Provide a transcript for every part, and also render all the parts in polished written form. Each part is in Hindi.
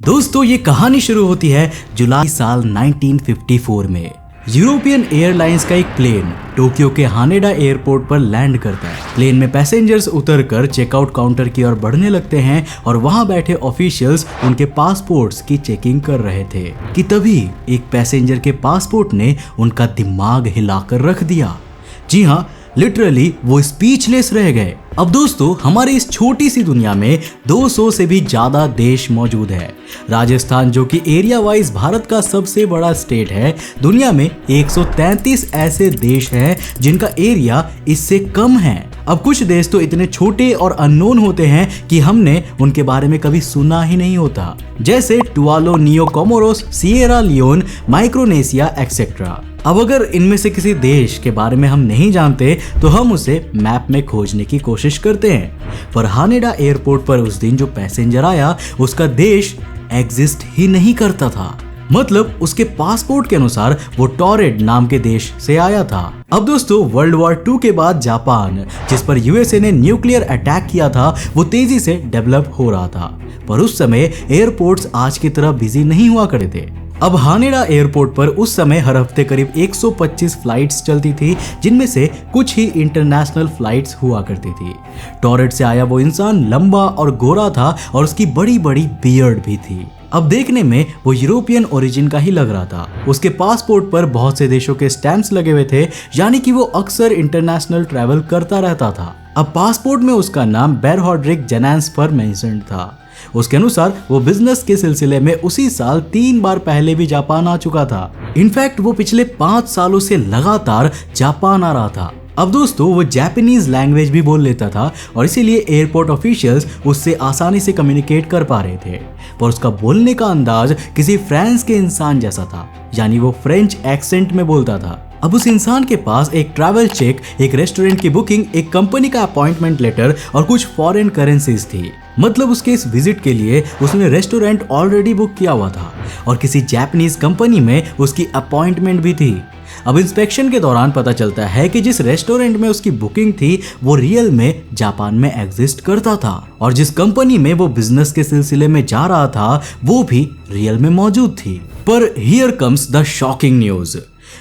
दोस्तों ये कहानी शुरू होती है जुलाई साल 1954 में। यूरोपियन एयरलाइंस का एक प्लेन टोक्यो के हानेडा एयरपोर्ट पर लैंड करता है। प्लेन में पैसेंजर्स उतरकर चेकआउट काउंटर की ओर बढ़ने लगते हैं और वहां बैठे ऑफिशियल्स उनके पासपोर्ट्स की चेकिंग कर रहे थे कि तभी एक पैसेंजर के पासपोर्ट ने उनका दिमाग हिलाकर रख दिया। जी हाँ, लिटरली वो स्पीचलेस रह गए। अब दोस्तों हमारे इस छोटी सी दुनिया में 200 से भी ज्यादा देश मौजूद है। राजस्थान जो कि एरिया वाइज भारत का सबसे बड़ा स्टेट है, दुनिया में 133 ऐसे देश हैं जिनका एरिया इससे कम है। अब कुछ देश तो इतने छोटे और अननोन होते हैं कि हमने उनके बारे में कभी सुना ही नहीं होता, जैसे Tuvalu, Niue Comoros, Sierra Leone, Micronesia etcetera. अब अगर इनमें से किसी देश के बारे में हम नहीं जानते तो हम उसे मैप में खोजने की कोशिश करते हैं, पर हानेडा एयरपोर्ट पर उस दिन जो पैसेंजर आया उसका देश एग्जिस्ट ही नहीं करता था। मतलब उसके पासपोर्ट के अनुसार वो टॉरेड नाम के देश से आया था। अब दोस्तों वर्ल्ड वॉर 2 के बाद जापान, जिस पर यूएसए ने न्यूक्लियर अटैक किया था, वो तेजी से डेवलप हो रहा था, पर उस समय एयरपोर्ट्स आज की तरह बिजी नहीं हुआ करते थे। अब हानेडा एयरपोर्ट पर उस समय हर हफ्ते करीब 125 फ्लाइट्स चलती थी, जिनमें से कुछ ही इंटरनेशनल फ्लाइट्स हुआ करती थी। टॉरेड से आया वो इंसान लंबा और गोरा था और उसकी बड़ी बड़ी बियर्ड भी थी। अब देखने में वो यूरोपियन ओरिजिन का ही लग रहा था। उसके पासपोर्ट पर बहुत से देशों के स्टैंप्स लगे हुए थे, यानी कि वो अक्सर इंटरनेशनल ट्रैवल करता रहता था। अब पासपोर्ट में उसका नाम बेरहॉड्रिक जेनान्सपर मेंशन्ड था। उसके अनुसार वो बिजनेस के सिलसिले में उसी साल 3 बार पहले भी जापान आ चुका था। इनफैक्ट वो पिछले 5 सालों से लगातार जापान आ रहा था। अब दोस्तों वो जापानीज लैंग्वेज भी बोल लेता था और इसीलिए एयरपोर्ट ऑफिशियल्स उससे आसानी से कम्युनिकेट कर पा रहे थे, पर उसका बोलने का अंदाज किसी फ्रांस के इंसान जैसा था, यानी वो फ्रेंच एक्सेंट में बोलता था। अब उस इंसान के पास एक ट्रैवल चेक, एक रेस्टोरेंट की बुकिंग, एक कंपनी का अपॉइंटमेंट लेटर और कुछ फॉरेन करेंसीज थी। मतलब उसके इस विजिट के लिए उसने रेस्टोरेंट ऑलरेडी बुक किया हुआ था और किसी जापानीज कंपनी में उसकी अपॉइंटमेंट भी थी। अब इंस्पेक्शन के दौरान पता चलता है कि जिस रेस्टोरेंट में उसकी बुकिंग थी वो रियल में जापान में एग्जिस्ट करता था, और जिस कंपनी में वो बिजनेस के सिलसिले में जा रहा था वो भी रियल में मौजूद थी। पर here comes the shocking news.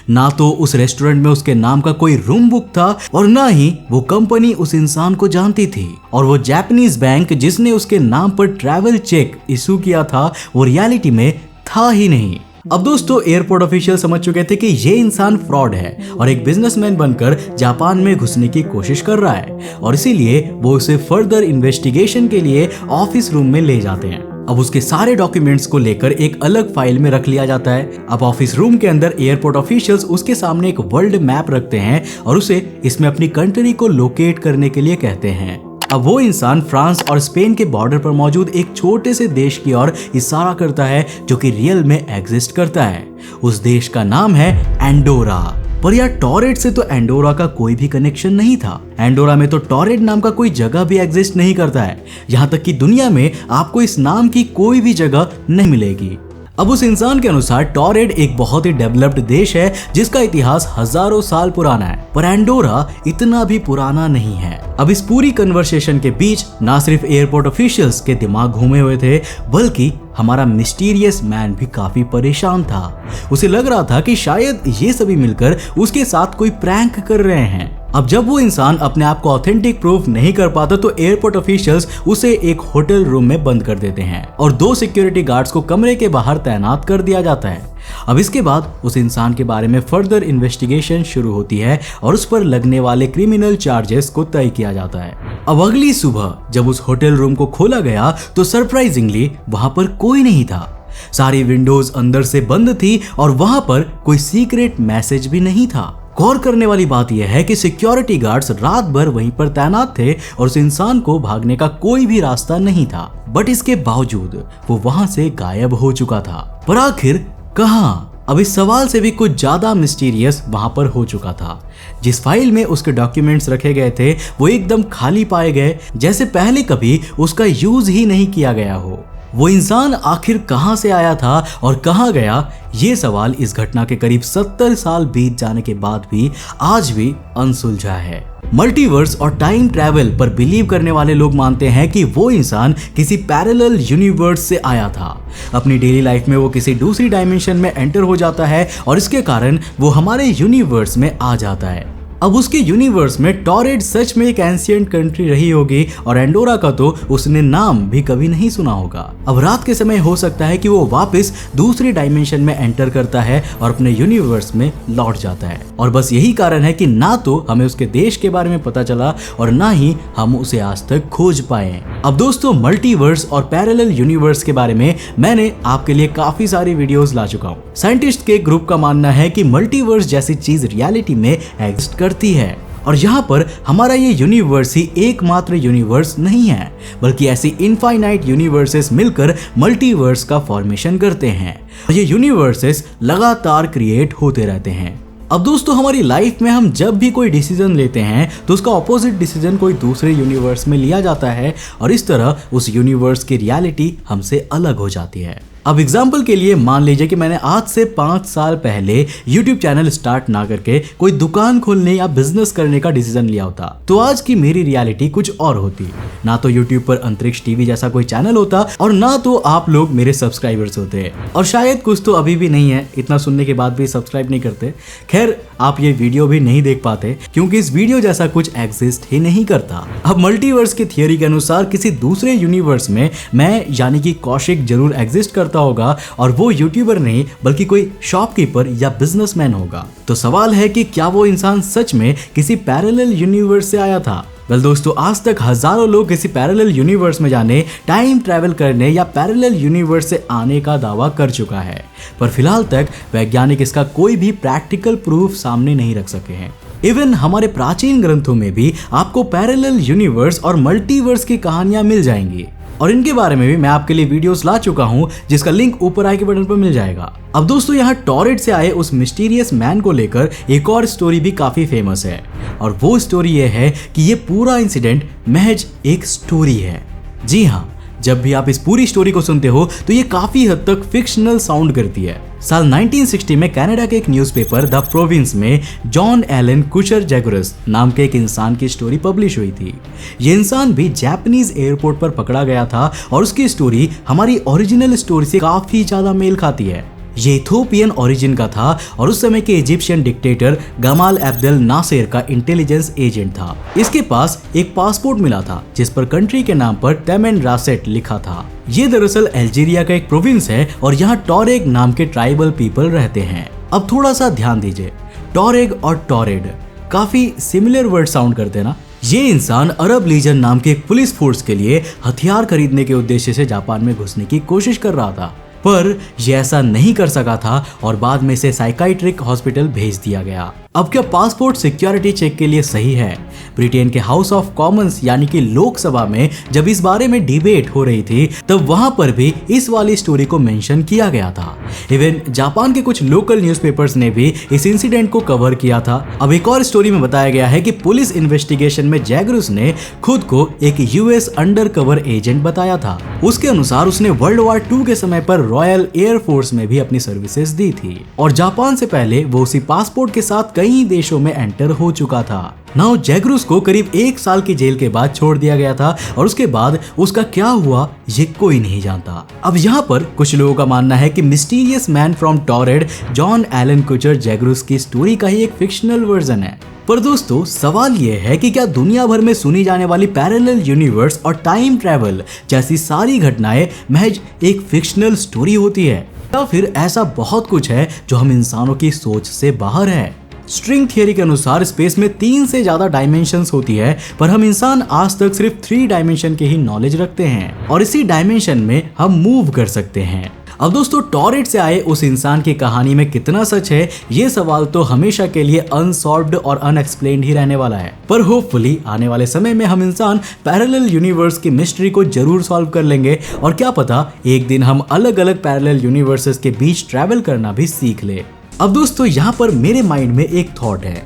ना तो उस रेस्टोरेंट में उसके नाम का कोई रूम बुक था और ना ही वो कंपनी उस इंसान को जानती थी, और वो जापानीज बैंक जिसने उसके नाम पर ट्रैवल चेक इशू किया था वो रियलिटी में था ही नहीं। अब दोस्तों एयरपोर्ट ऑफिशियल समझ चुके थे कि ये इंसान फ्रॉड है और एक बिजनेसमैन बनकर जापान में घुसने की कोशिश कर रहा है, और इसीलिए वो उसे फर्दर इन्वेस्टिगेशन के लिए ऑफिस रूम में ले जाते हैं। अब उसके सारे डॉक्यूमेंट्स को लेकर एक अलग फाइल में रख लिया जाता है। अब ऑफिस रूम के अंदर एयरपोर्ट ऑफिशियल्स उसके सामने एक वर्ल्ड मैप रखते हैं और उसे इसमें अपनी कंट्री को लोकेट करने के लिए कहते हैं। अब वो इंसान फ्रांस और स्पेन के बॉर्डर पर मौजूद एक छोटे से देश की ओर इशारा करता है जो कि रियल में एग्जिस्ट करता है। उस देश का नाम है एंडोरा। पर यार टॉरेड से तो एंडोरा का कोई भी कनेक्शन नहीं था। एंडोरा में तो टॉरेड नाम का कोई जगह भी एग्जिस्ट नहीं करता है। यहाँ तक कि दुनिया में आपको इस नाम की कोई भी जगह नहीं मिलेगी। अब उस इंसान के अनुसार टॉरेड एक बहुत ही डेवलप्ड देश है जिसका इतिहास हजारों साल पुराना है, पर एंडोरा इतना भी पुराना नहीं है। अब इस पूरी कन्वर्सेशन के बीच ना सिर्फ एयरपोर्ट ऑफिशियल्स के दिमाग घूमे हुए थे, बल्कि हमारा मिस्टीरियस मैन भी काफी परेशान था। उसे लग रहा था कि शायद ये सभी मिलकर उसके साथ कोई प्रैंक कर रहे हैं। अब जब वो इंसान अपने आप को ऑथेंटिक प्रूफ नहीं कर पाता तो एयरपोर्ट ऑफिशियल्स उसे एक होटल रूम में बंद कर देते हैं और 2 सिक्योरिटी गार्ड्स को कमरे के बाहर तैनात कर दिया जाता है। अब इसके बाद उस इंसान के बारे में फर्दर इन्वेस्टिगेशन शुरू होती है और उस पर लगने वाले क्रिमिनल चार्जेस को तय किया जाता है। अब अगली सुबह जब उस होटल रूम को खोला गया तो सरप्राइजिंगली वहां पर कोई नहीं था। सारी विंडोज अंदर से बंद थी और वहां पर कोई सीक्रेट मैसेज भी नहीं था। गौर करने वाली बात यह है कि सिक्योरिटी गार्ड्स रात भर वहीं पर तैनात थे और उस इंसान को भागने का कोई भी रास्ता नहीं था, बट इसके बावजूद वो वहां से गायब हो चुका था। पर आखिर कहां? अब इस सवाल से भी कुछ ज्यादा मिस्टीरियस वहां पर हो चुका था। जिस फाइल में उसके डॉक्यूमेंट्स रखे गए थे वो एकदम खाली पाए गए, जैसे पहले कभी उसका यूज ही नहीं किया गया हो। वो इंसान आखिर कहां से आया था और कहां गया, ये सवाल इस घटना के करीब 70 साल बीत जाने के बाद भी आज भी अनसुलझा है। मल्टीवर्स और टाइम ट्रैवल पर बिलीव करने वाले लोग मानते हैं कि वो इंसान किसी पैरेलल यूनिवर्स से आया था। अपनी डेली लाइफ में वो किसी दूसरी डायमेंशन में एंटर हो जाता है और इसके कारण वो हमारे यूनिवर्स में आ जाता है। अब उसके यूनिवर्स में टॉरेड सच में एक एंशिएंट कंट्री रही होगी और एंडोरा का तो उसने नाम भी कभी नहीं सुना होगा। अब रात के समय हो सकता है कि वो वापस दूसरी डायमेंशन में एंटर करता है और अपने यूनिवर्स में लौट जाता है, और बस यही कारण है कि ना तो हमें उसके देश के बारे में पता चला और ना ही हम उसे आज तक खोज पाए। अब दोस्तों, मल्टीवर्स और पैरेलल यूनिवर्स के बारे में मैंने आपके लिए काफी सारी वीडियोस ला चुका हूँ। साइंटिस्ट के ग्रुप का मानना है कि मल्टीवर्स जैसी चीज रियलिटी में एग्जिस्ट करती है और यहाँ पर हमारा ये यूनिवर्स ही एकमात्र यूनिवर्स नहीं है, बल्कि ऐसी इनफाइनाइट यूनिवर्सेस मिलकर मल्टीवर्स का फॉर्मेशन करते हैं और ये यूनिवर्सेस लगातार क्रिएट होते रहते हैं। अब दोस्तों, हमारी लाइफ में हम जब भी कोई डिसीजन लेते हैं तो उसका ऑपोजिट डिसीजन कोई दूसरे यूनिवर्स में लिया जाता है और इस तरह उस यूनिवर्स की रियलिटी हमसे अलग हो जाती है। अब एग्जाम्पल के लिए मान लीजिए कि मैंने आज से 5 साल पहले YouTube चैनल स्टार्ट ना करके कोई दुकान खोलने या बिजनेस करने का डिसीजन लिया होता, तो आज की मेरी रियलिटी कुछ और होती। ना तो YouTube पर अंतरिक्ष टीवी जैसा कोई चैनल होता और ना तो आप लोग मेरे सब्सक्राइबर्स होते, और शायद कुछ तो अभी भी नहीं है, इतना सुनने के बाद भी सब्सक्राइब नहीं करते। खैर, आप ये वीडियो भी नहीं देख पाते क्योंकि इस वीडियो जैसा कुछ एग्जिस्ट ही नहीं करता। अब मल्टीवर्स की थियोरी के अनुसार किसी दूसरे यूनिवर्स में मैं यानी कि कौशिक जरूर एग्जिस्ट करता होगा और वो यूट्यूबर नहीं बल्कि कोई शॉपकीपर या बिजनेसमैन होगा। तो सवाल है कि क्या वो इंसान सच में किसी पैरेलल यूनिवर्स से आया था? वेल दोस्तों, आज तक हजारों लोग किसी पैरेलल यूनिवर्स में जाने, टाइम ट्रैवल करने या पैरेलल यूनिवर्स से आने का दावा कर चुका है, पर फिलहाल तक वैज्ञानिक इसका कोई भी प्रैक्टिकल प्रूफ सामने नहीं रख सके हैं। इवन हमारे प्राचीन ग्रंथों में भी आपको पैरेलल यूनिवर्स और मल्टीवर्स की कहानियां मिल जाएंगी और इनके बारे में भी मैं आपके लिए वीडियोस ला चुका हूं, जिसका लिंक ऊपर आई के बटन पर मिल जाएगा। अब दोस्तों, यहाँ टॉरेड से आए उस मिस्टीरियस मैन को लेकर एक और स्टोरी भी काफी फेमस है और वो स्टोरी ये है कि ये पूरा इंसिडेंट महज एक स्टोरी है। जी हाँ, जब भी आप इस पूरी स्टोरी को सुनते हो तो ये काफी हद तक फिक्शनल साउंड करती है। साल 1960 में कनाडा के एक न्यूज़पेपर द प्रोविंस में जॉन एलन कुचर जैगुरस नाम के एक इंसान की स्टोरी पब्लिश हुई थी। ये इंसान भी जापानीज एयरपोर्ट पर पकड़ा गया था और उसकी स्टोरी हमारी ओरिजिनल स्टोरी से काफी ज्यादा मेल खाती है। ये इथोपियन ओरिजिन का था और उस समय के Egyptian dictator Gamal Abdel Nasser का इंटेलिजेंस एजेंट था। इसके पास एक पासपोर्ट मिला था जिस पर कंट्री के नाम पर टेमेन रासेट लिखा था। ये दरअसल अल्जीरिया का एक प्रोविंस है और यहाँ टॉरेग नाम के ट्राइबल पीपल रहते हैं। अब थोड़ा सा ध्यान दीजिए, टॉरेग और टॉरेड काफी सिमिलर वर्ड साउंड करते हैं ना। ये इंसान अरब लीजन नाम के एक पुलिस फोर्स के लिए हथियार खरीदने के उद्देश्य से जापान में घुसने की कोशिश कर रहा था, पर यह ऐसा नहीं कर सका था और बाद में इसे साइकाइट्रिक हॉस्पिटल भेज दिया गया। अब क्या पासपोर्ट सिक्योरिटी चेक के लिए सही है? ब्रिटेन के हाउस ऑफ कॉमन्स यानी कि लोकसभा में जब इस बारे में डिबेट हो रही थी तब वहां पर भी इस वाली स्टोरी को मेंशन किया गया था। इवन जापान के कुछ लोकल न्यूज़पेपर्स ने भी इस इंसिडेंट को कवर किया था। अब एक और स्टोरी में बताया गया है कि पुलिस इन्वेस्टिगेशन में जैगरुस ने खुद को एक यूएस अंडर कवर एजेंट बताया था। उसके अनुसार उसने वर्ल्ड वॉर 2 के समय पर रॉयल एयर फोर्स में भी अपनी सर्विसेज दी थी और जापान से पहले वो उसी पासपोर्ट के साथ कई देशों में एंटर हो चुका था। नाउ जैगरुस को करीब 1 साल की जेल के बाद छोड़ दिया गया था और उसके बाद उसका क्या हुआ ये कोई नहीं जानता। अब यहाँ पर कुछ लोगों का मानना है कि mysterious man from Taured John Allen Kuchar Zegrus की स्टोरी का ही एक फिक्शनल वर्जन है। पर दोस्तों, सवाल ये है कि क्या दुनिया भर में सुनी जाने वाली पैरेलल यूनिवर्स और टाइम ट्रैवल जैसी सारी घटनाएं महज एक फिक्शनल स्टोरी होती है, या फिर ऐसा बहुत कुछ है जो हम इंसानों की सोच से बाहर है? स्ट्रिंग थियरी के अनुसार स्पेस में 3 से ज्यादा डायमेंशंस होती है, पर हम इंसान आज तक सिर्फ 3 डायमेंशन के ही नॉलेज रखते हैं और इसी डायमेंशन में हम मूव कर सकते हैं। अब दोस्तों, टॉरेड से आए उस इंसान की कहानी में कितना सच है, ये सवाल तो हमेशा के लिए अनसॉल्व्ड और अनएक्सप्लेन्ड ही रहने वाला है। पर होपफुली आने वाले समय में हम इंसान पैरेलल यूनिवर्स की मिस्ट्री को जरूर सॉल्व कर लेंगे और क्या पता एक दिन हम अलग अलग पैरेलल यूनिवर्सेस के बीच ट्रैवल करना भी सीख ले। अब दोस्तों, यहाँ पर मेरे माइंड में एक थॉट है।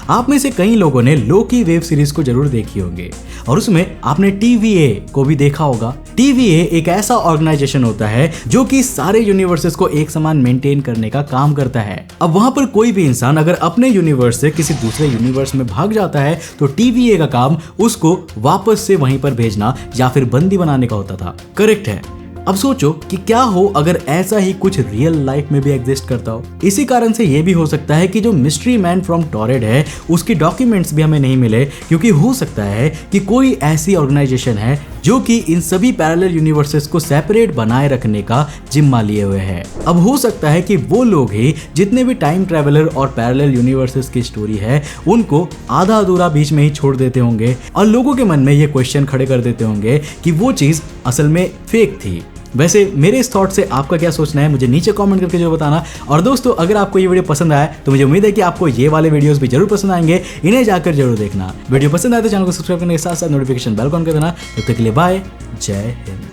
आप में से कई लोगों ने लोकी वेब सीरीज को जरूर देखी होंगे और उसमें आपने TVA को भी देखा होगा। TVA एक ऐसा ऑर्गेनाइजेशन होता है जो कि सारे यूनिवर्सेस को एक समान मेंटेन करने का काम करता है। अब वहां पर कोई भी इंसान अगर अपने यूनिवर्स से किसी दूसरे यूनिवर्स में भाग जाता है तो TVA का काम उसको वापस से वहीं पर भेजना या फिर बंदी बनाने का होता था। करेक्ट है। अब सोचो कि क्या हो अगर ऐसा ही कुछ रियल लाइफ में भी एग्जिस्ट करता हो। इसी कारण से ये भी हो सकता है कि जो मिस्ट्री मैन फ्रॉम टॉरेड है उसके डॉक्यूमेंट्स भी हमें नहीं मिले, क्योंकि हो सकता है कि कोई ऐसी ऑर्गेनाइजेशन है जो कि इन सभी पैरेलल यूनिवर्सेस को सेपरेट बनाए रखने का जिम्मा लिए हुए है। अब हो सकता है कि वो लोग ही जितने भी टाइम ट्रैवलर और पैरेलल यूनिवर्सेस की स्टोरी है उनको आधा अधूरा बीच में ही छोड़ देते होंगे और लोगों के मन में ये क्वेश्चन खड़े कर देते होंगे कि वो चीज असल में फेक थी। वैसे मेरे इस थॉट से आपका क्या सोचना है मुझे नीचे कमेंट करके जो बताना। और दोस्तों अगर आपको ये वीडियो पसंद आया तो मुझे उम्मीद है कि आपको ये वाले वीडियोस भी जरूर पसंद आएंगे, इन्हें जाकर जरूर देखना। वीडियो पसंद आए तो चैनल को सब्सक्राइब करने के साथ साथ नोटिफिकेशन बेल ऑन कर देना। तब तक के लिए बाय, जय हिंद।